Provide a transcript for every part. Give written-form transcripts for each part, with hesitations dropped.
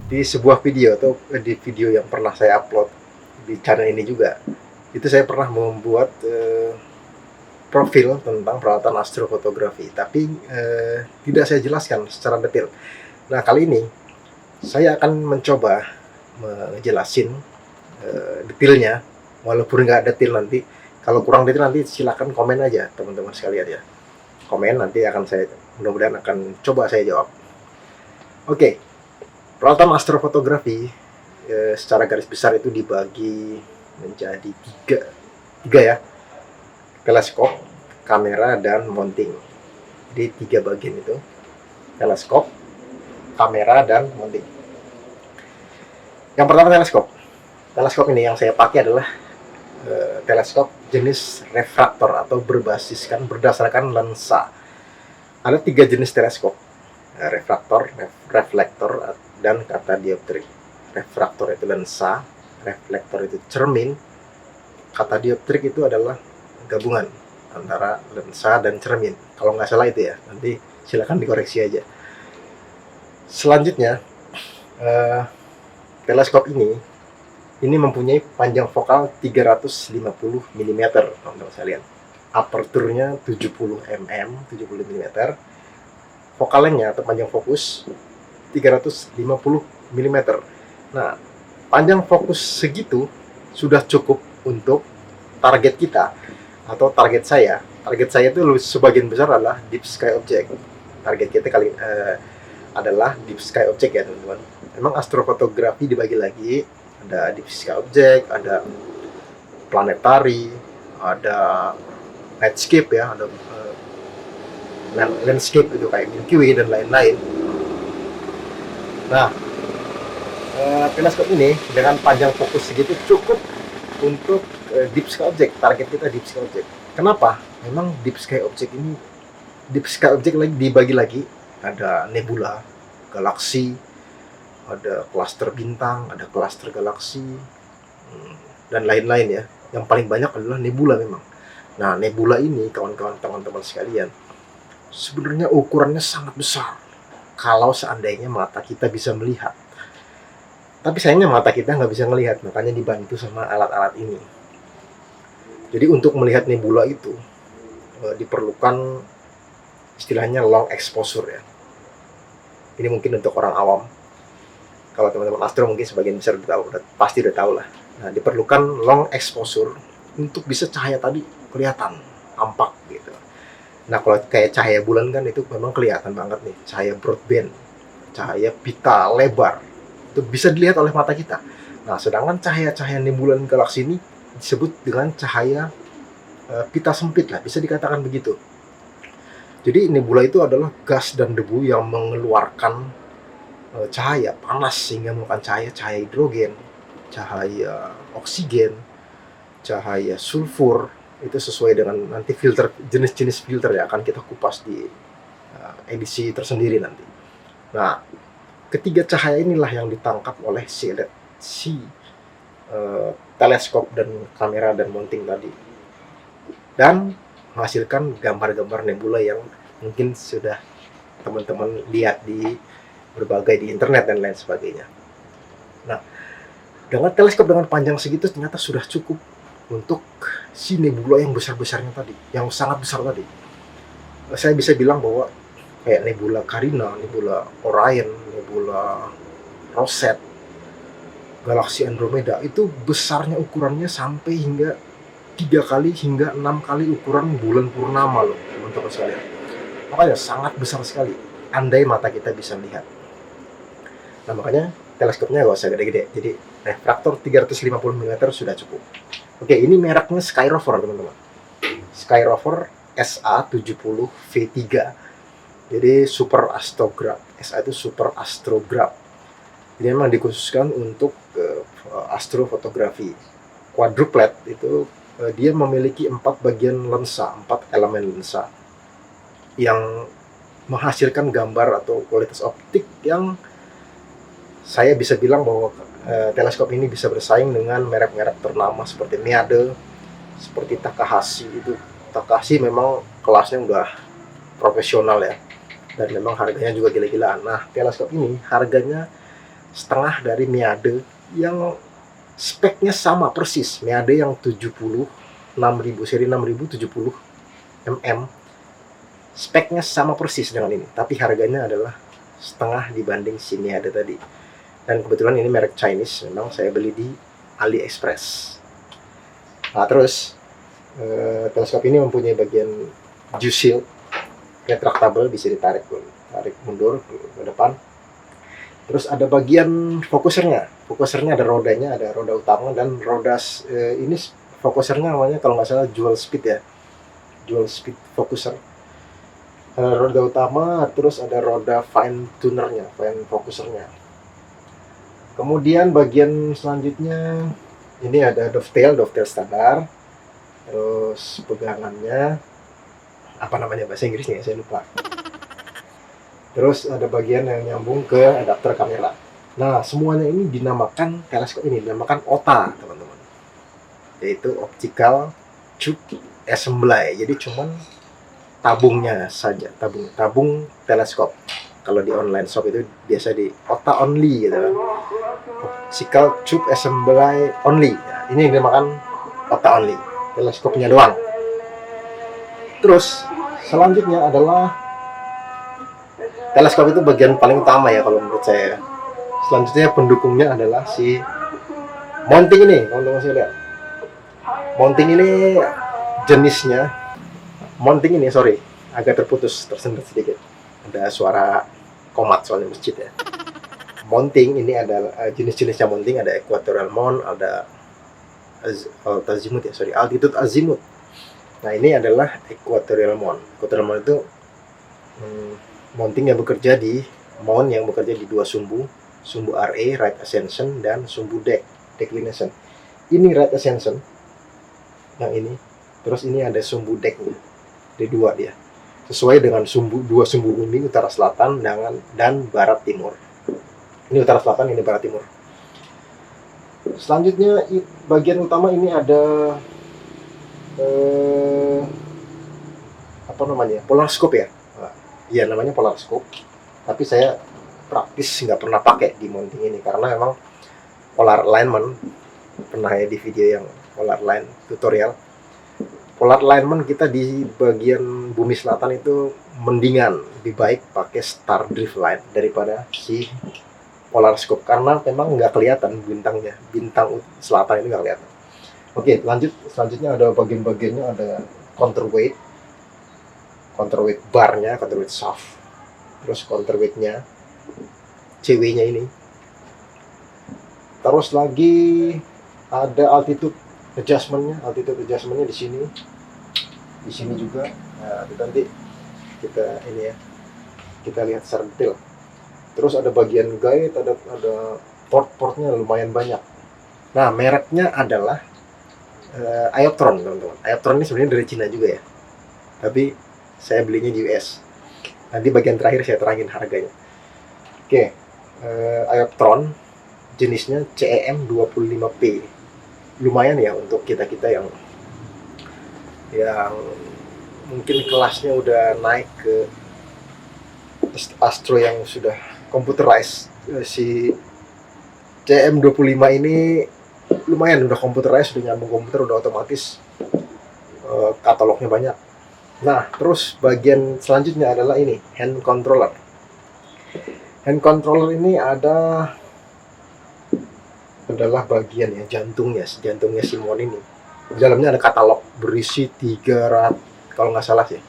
di sebuah video atau di video yang pernah saya upload di channel ini juga, itu saya pernah membuat profil tentang peralatan astrofotografi, tapi tidak saya jelaskan secara detail. Nah, kali ini saya akan mencoba menjelasin detailnya, walaupun nggak detail nanti. Kalau kurang detail nanti silakan komen aja teman-teman sekalian ya. Komen nanti akan saya, mudah-mudahan akan coba saya jawab. Oke, peralatan astrofotografi secara garis besar itu dibagi menjadi tiga ya: teleskop, kamera, dan mounting. Jadi tiga bagian itu: teleskop, kamera, dan mounting. Yang pertama teleskop. Teleskop ini yang saya pakai adalah teleskop jenis refraktor atau berdasarkan lensa. Ada tiga jenis teleskop: refraktor, reflektor, dan katadioptrik. Refraktor itu lensa, reflektor itu cermin, katadioptrik itu adalah gabungan antara lensa dan cermin. Kalau nggak salah itu ya, nanti silakan dikoreksi aja. Selanjutnya, teleskop ini mempunyai panjang fokal 350 mm, teman-teman sekalian. Aperturnya 70 mm, 70 mm. Focal length-nya atau panjang fokus 350 mm. Nah, panjang fokus segitu sudah cukup untuk target kita atau target saya. Target saya itu sebagian besar adalah deep sky object. Target kita adalah deep sky object ya teman-teman. Memang astrofotografi dibagi lagi, ada deep sky object, ada planetary, ada nightscape ya, ada landscape itu kayak Milky Way dan lain-lain. Nah, teleskop ini dengan panjang fokus segitu cukup untuk deep sky object. Target kita deep sky object. Kenapa? Memang deep sky object lagi dibagi lagi, ada nebula, galaksi, ada klaster bintang, ada klaster galaksi, dan lain-lain ya. Yang paling banyak adalah nebula memang. Nah, nebula ini kawan-kawan teman-teman sekalian, sebenarnya ukurannya sangat besar kalau seandainya mata kita bisa melihat. Tapi sayangnya mata kita nggak bisa melihat, makanya dibantu sama alat-alat ini. Jadi untuk melihat nebula itu diperlukan istilahnya long exposure ya. Ini mungkin untuk orang awam. Kalau teman-teman astro mungkin sebagian besar pasti udah tahu lah. Nah, diperlukan long exposure untuk bisa cahaya tadi kelihatan, tampak gitu. Nah, kalau kayak cahaya bulan kan itu memang kelihatan banget nih, cahaya broadband, cahaya pita lebar, itu bisa dilihat oleh mata kita. Nah, sedangkan cahaya-cahaya bulan galaksi ini disebut dengan cahaya pita sempit lah, bisa dikatakan begitu. Jadi nebula itu adalah gas dan debu yang mengeluarkan cahaya panas sehingga mengeluarkan cahaya hidrogen, cahaya oksigen, cahaya sulfur. Itu sesuai dengan nanti jenis-jenis filter ya, akan kita kupas di edisi tersendiri nanti. Nah, ketiga cahaya inilah yang ditangkap oleh teleskop dan kamera dan mounting tadi, dan menghasilkan gambar-gambar nebula yang mungkin sudah teman-teman lihat di berbagai di internet dan lain sebagainya. Nah, dengan teleskop dengan panjang segitu ternyata sudah cukup untuk si nebula yang besar-besarnya tadi, yang sangat besar tadi. Saya bisa bilang bahwa kayak nebula Carina, nebula Orion, nebula Rosette, galaksi Andromeda itu besarnya ukurannya sampai hingga 3 kali hingga 6 kali ukuran bulan purnama loh teman-teman sekalian. Makanya sangat besar sekali andai mata kita bisa melihat. Nah, makanya teleskopnya gak usah gede-gede. Jadi refraktor 350 mm sudah cukup. Oke, ini mereknya Skyrover teman-teman. Skyrover SA70V3. Jadi super astrograph. SA itu super astrograph. Jadi memang dikhususkan untuk astrofotografi. Quadruplet itu dia memiliki 4 bagian lensa, 4 elemen lensa yang menghasilkan gambar atau kualitas optik yang saya bisa bilang bahwa teleskop ini bisa bersaing dengan merek-merek ternama seperti Meade, seperti Takahashi. Itu Takahashi memang kelasnya udah profesional ya, dan memang harganya juga gila-gilaan. Nah, teleskop ini harganya setengah dari Meade yang speknya sama persis. Meade yang 70.000 seri 6070 mm, speknya sama persis dengan ini, tapi harganya adalah setengah dibanding si Meade tadi. Dan kebetulan ini merek Chinese, memang saya beli di AliExpress. Nah, terus teleskop ini mempunyai bagian view shield retractable, bisa ditarik mundur ke depan. Terus ada bagian fokusernya. Fokusernya ada rodanya, ada roda utama dan roda ini fokusernya namanya kalau nggak salah dual speed ya. Dual speed fokuser. Ada roda utama, terus ada roda fine tunernya, fine fokusernya. Kemudian bagian selanjutnya ini ada dovetail standar. Terus pegangannya apa namanya bahasa Inggrisnya ya, saya lupa. Terus ada bagian yang nyambung ke adapter kamera. Nah, semuanya ini dinamakan, teleskop ini dinamakan OTA, teman-teman. Yaitu Optical Tube Assembly. Jadi cuman tabungnya saja, tabung teleskop. Kalau di online shop itu biasa di OTA only gitu kan. Optical Tube Assembly only. Nah, ini dinamakan OTA only, teleskopnya doang. Terus selanjutnya adalah teleskop itu bagian paling utama ya kalau menurut saya. Selanjutnya pendukungnya adalah si mounting ini. Kalau masih lihat, mounting ini jenisnya, mounting ini sorry agak tersendat sedikit. Ada suara komat soalnya masjid ya. Mounting ini ada jenis-jenisnya mounting, ada equatorial mount, ada altitude azimuth. Nah, ini adalah equatorial mount. Equatorial mount itu mounting yang bekerja di dua sumbu RA, right ascension, dan sumbu declination. Ini right ascension yang ini, terus ini ada sumbu decknya, ada dua dia, sesuai dengan dua sumbu bumi utara selatan dan barat timur. Ini utara selatan, ini barat timur. Selanjutnya bagian utama ini ada apa namanya, polarscope ya. Iya, namanya polarscope, tapi saya praktis nggak pernah pakai di mounting ini karena memang polar alignment, pernah ya di video yang polar line tutorial. Polar alignment kita di bagian bumi selatan itu mendingan, lebih baik pakai star drift line daripada si polarscope karena memang nggak kelihatan bintang selatan itu nggak kelihatan. Oke, selanjutnya ada bagian-bagiannya, ada counterweight barnya, counterweight shaft, terus counterweightnya CW-nya ini. Terus lagi ada altitude adjustmentnya di sini juga. Nah, itu nanti kita lihat secara detail. Terus ada bagian guide, ada portnya lumayan banyak. Nah, mereknya adalah Ioptron, teman-teman. Ioptron ini sebenarnya dari Cina juga ya, tapi saya belinya di US. Nanti bagian terakhir saya terangin harganya. Oke, Ioptron jenisnya CEM 25P. Lumayan ya untuk kita yang mungkin kelasnya udah naik ke astro yang sudah computerized. Si CEM 25 ini lumayan udah computerized, sudah nyambung komputer, udah otomatis, katalognya banyak. Nah, terus bagian selanjutnya adalah ini, hand controller. Hand controller ini adalah bagian ya, jantungnya Simon ini. Di dalamnya ada katalog berisi 300, kalau nggak salah sih,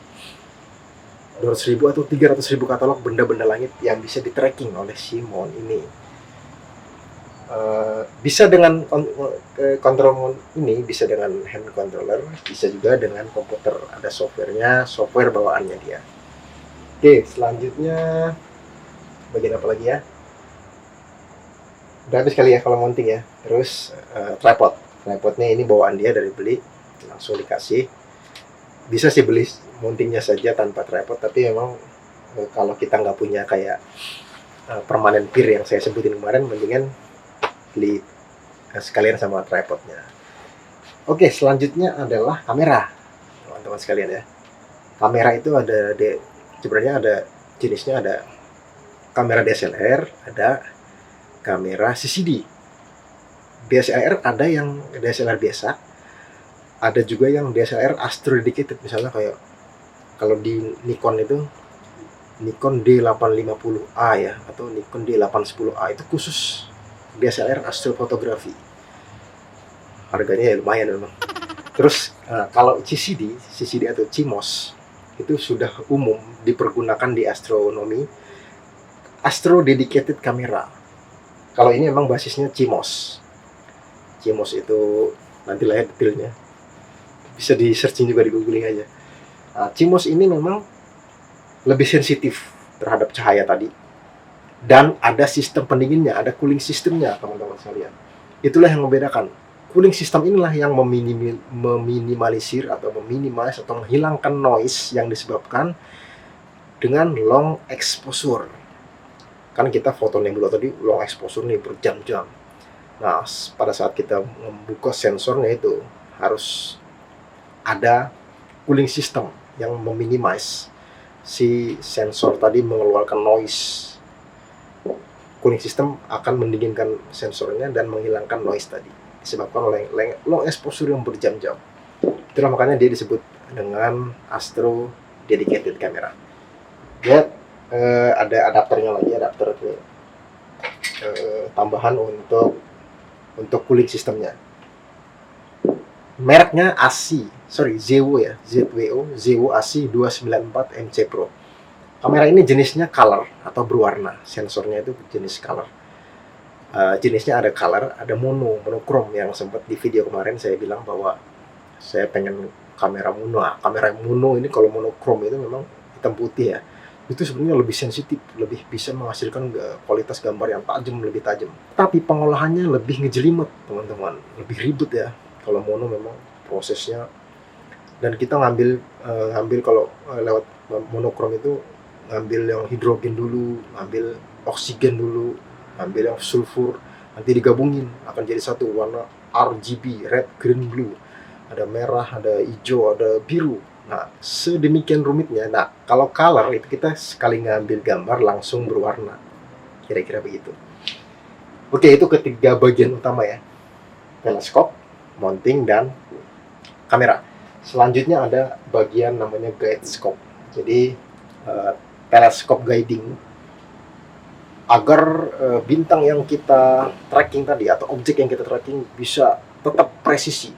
200.000 atau 300.000 katalog benda-benda langit yang bisa di tracking oleh Simon ini. Bisa dengan control ini, bisa dengan hand controller, bisa juga dengan komputer, ada software bawaannya dia. Oke, selanjutnya bagian apa lagi ya? Udah habis kali ya kalau mounting ya. Terus tripodnya ini bawaan dia dari beli, langsung dikasih. Bisa sih beli mountingnya saja tanpa tripod, tapi memang kalau kita nggak punya kayak permanen pier yang saya sebutin kemarin, mendingan beli sekalian sama tripodnya. Oke, selanjutnya adalah kamera, teman-teman sekalian ya. Kamera itu sebenarnya ada jenisnya, ada kamera DSLR, ada kamera CCD. DSLR ada yang DSLR biasa, ada juga yang DSLR astro dedicated, misalnya kayak kalau di Nikon itu Nikon D850A ya, atau Nikon D810A, itu khusus DSLR astrofotografi. Harganya ya lumayan memang. Terus kalau CCD atau CMOS itu sudah umum dipergunakan di astronomi, astro dedicated camera. Kalau ini memang basisnya CMOS. CMOS itu nanti lah ya detailnya, bisa di searching juga, di googling aja. CMOS ini memang lebih sensitif terhadap cahaya tadi, dan ada sistem pendinginnya, ada cooling sistemnya teman-teman sekalian. Itulah yang membedakan. Cooling system inilah yang meminimalisir atau meminimize atau menghilangkan noise yang disebabkan dengan long exposure. Kan kita foto yang dulu tadi long exposure nih berjam-jam. Nah, pada saat kita membuka sensornya itu harus ada cooling system yang meminimize si sensor tadi mengeluarkan noise. Cooling system akan mendinginkan sensornya dan menghilangkan noise tadi, disebabkan oleh long exposure yang berjam-jam. Itulah makanya dia disebut dengan astro dedicated camera. Dia ada adapternya lagi, adapter tambahan untuk cooling sistemnya. Mereknya ZWO AC 294 MC Pro. Kamera ini jenisnya color atau berwarna, sensornya itu jenis color. Jenisnya ada color, ada monokrom, yang sempat di video kemarin saya bilang bahwa saya pengen kamera mono. Kamera mono ini kalau monokrom itu memang hitam putih ya, itu sebenarnya lebih sensitif, lebih bisa menghasilkan kualitas gambar yang lebih tajam. Tapi pengolahannya lebih ngejelimet teman-teman, lebih ribet ya. Kalau mono memang prosesnya, dan kita ngambil kalau lewat monokrom itu ngambil yang hidrogen dulu, ngambil oksigen dulu, ambil yang sulfur, nanti digabungin akan jadi satu warna RGB, red, green, blue. Ada merah, ada hijau, ada biru. Nah, sedemikian rumitnya. Nah, kalau color itu kita sekali ngambil gambar langsung berwarna. Kira-kira begitu. Oke, itu ketiga bagian utama ya. Teleskop, mounting, dan kamera. Selanjutnya ada bagian namanya guide scope. Jadi, teleskop guiding. Agar bintang yang kita tracking tadi atau objek yang kita tracking bisa tetap presisi,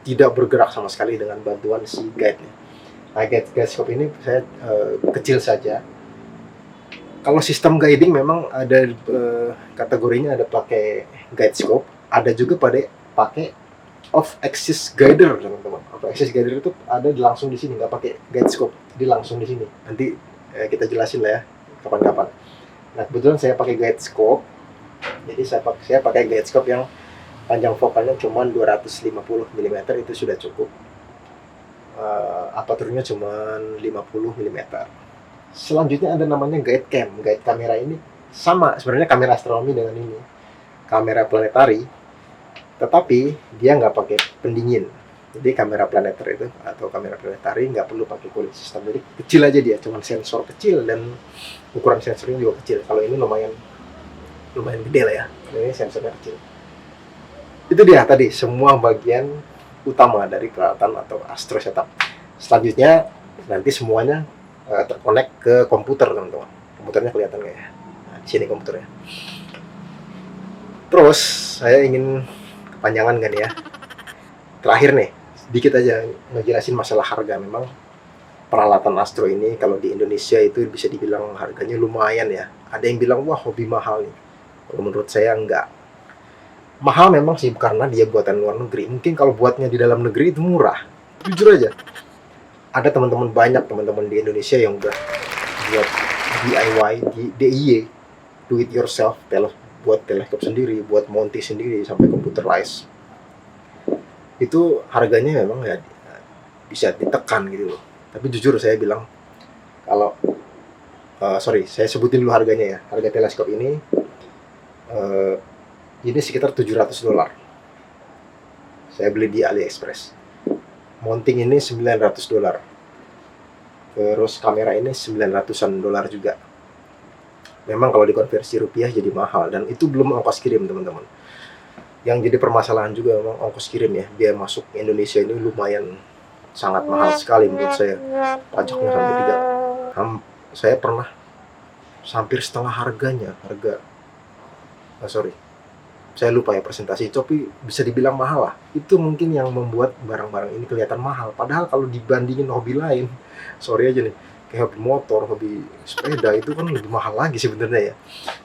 tidak bergerak sama sekali dengan bantuan si guide-nya. Nah, guide scope ini saya kecil saja. Kalau sistem guiding memang ada kategorinya, ada pakai guide scope, ada juga pakai off axis guider teman-teman. Off axis guider itu ada langsung di sini, nggak pakai guide scope, jadi langsung di sini. Nanti kita jelasin lah ya kapan-kapan. Nah, kebetulan saya pakai guide scope. Jadi saya pakai guide scope yang panjang fokalnya cuma 250 mm, itu sudah cukup. Aperturnya cuma 50 mm. Selanjutnya ada namanya guide cam. Guide kamera ini sama sebenarnya kamera astronomi dengan ini, kamera planetari, tetapi dia nggak pakai pendingin. Jadi kamera planeter itu atau kamera planetari nggak perlu pakai cooling system, jadi kecil aja dia, cuma sensor kecil dan ukuran sensornya juga kecil. Kalau ini lumayan gede lah ya, ini sensornya kecil. Itu dia tadi semua bagian utama dari peralatan atau astro setup. Selanjutnya nanti semuanya terkonek ke komputer teman-teman. Komputernya kelihatan nggak ya? Nah, di sini komputernya. Terus saya ingin kepanjangan kan ya. Terakhir nih, sedikit aja ngejelasin masalah harga. Memang peralatan astro ini kalau di Indonesia itu bisa dibilang harganya lumayan ya. Ada yang bilang wah hobi mahal nih. Kalau menurut saya enggak. Mahal memang sih karena dia buatan luar negeri. Mungkin kalau buatnya di dalam negeri itu murah. Jujur aja. Ada banyak teman-teman di Indonesia yang udah buat DIY, DIY, do it yourself, buat teleskop sendiri, buat montir sendiri sampai computerized. Itu harganya memang ya bisa ditekan gitu loh. Tapi jujur saya bilang, kalau saya sebutin dulu harganya ya. Harga teleskop ini sekitar $700. Saya beli di AliExpress. Mounting ini $900. Terus kamera ini $900 juga. Memang kalau dikonversi rupiah jadi mahal, dan itu belum ongkos kirim teman-teman. Yang jadi permasalahan juga memang ongkos kirim ya, biaya masuk Indonesia ini lumayan sangat mahal sekali menurut saya. Pajaknya sampai saya pernah hampir setengah harganya, sorry, saya lupa ya presentasi, tapi bisa dibilang mahal lah. Itu mungkin yang membuat barang-barang ini kelihatan mahal. Padahal kalau dibandingin hobi lain, sorry aja nih, kayak hobi motor, hobi sepeda, itu kan lebih mahal lagi sebenarnya ya.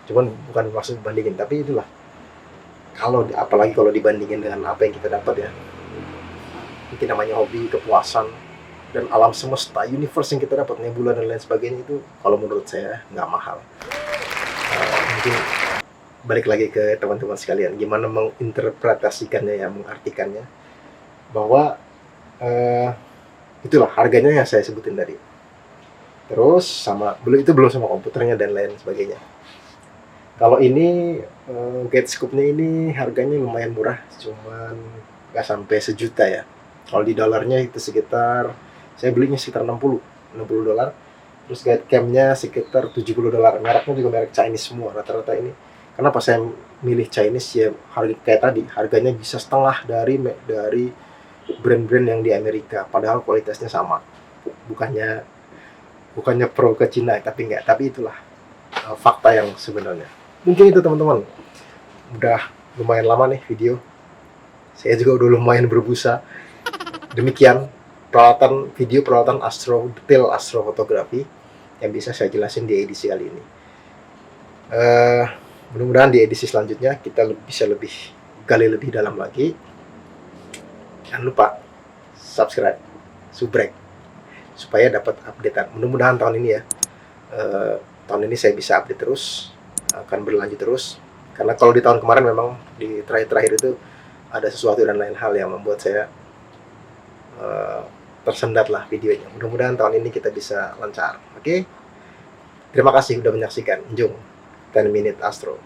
Cuman bukan maksud bandingin, tapi itulah. Apalagi kalau dibandingin dengan apa yang kita dapat ya. Mungkin namanya hobi, kepuasan, dan alam semesta, universe yang kita dapat, nebula dan lain sebagainya, itu kalau menurut saya nggak mahal. Mungkin balik lagi ke teman-teman sekalian, gimana menginterpretasikannya ya, mengartikannya, bahwa itulah harganya yang saya sebutin tadi. Terus belum sama komputernya dan lain sebagainya. Kalau ini Gatescope-nya ini harganya lumayan murah, cuman nggak sampai sejuta ya. Kalau di dolarnya itu sekitar, saya belinya sekitar 60 dolar. Terus guide cam-nya sekitar 70 dolar. Mereknya juga merek Chinese semua rata-rata ini. Kenapa saya milih Chinese ya, harga kayak tadi, harganya bisa setengah dari brand-brand yang di Amerika, padahal kualitasnya sama. Bukannya pro ke Cina, tapi enggak. Tapi itulah fakta yang sebenarnya. Mungkin itu teman-teman. Udah lumayan lama nih video. Saya juga udah lumayan berbusa. Demikian peralatan detail astrofotografi yang bisa saya jelasin di edisi kali ini. Mudah-mudahan di edisi selanjutnya kita bisa lebih gali lebih dalam lagi. Jangan lupa subscribe, subrek, supaya dapat updatean. Mudah-mudahan tahun ini ya, tahun ini saya bisa update terus, akan berlanjut terus. Karena kalau di tahun kemarin memang di terakhir itu ada sesuatu dan lain hal yang membuat saya tersendat lah videonya. Mudah-mudahan tahun ini kita bisa lancar. Oke? Terima kasih sudah menyaksikan Jung 10 Minute Astro.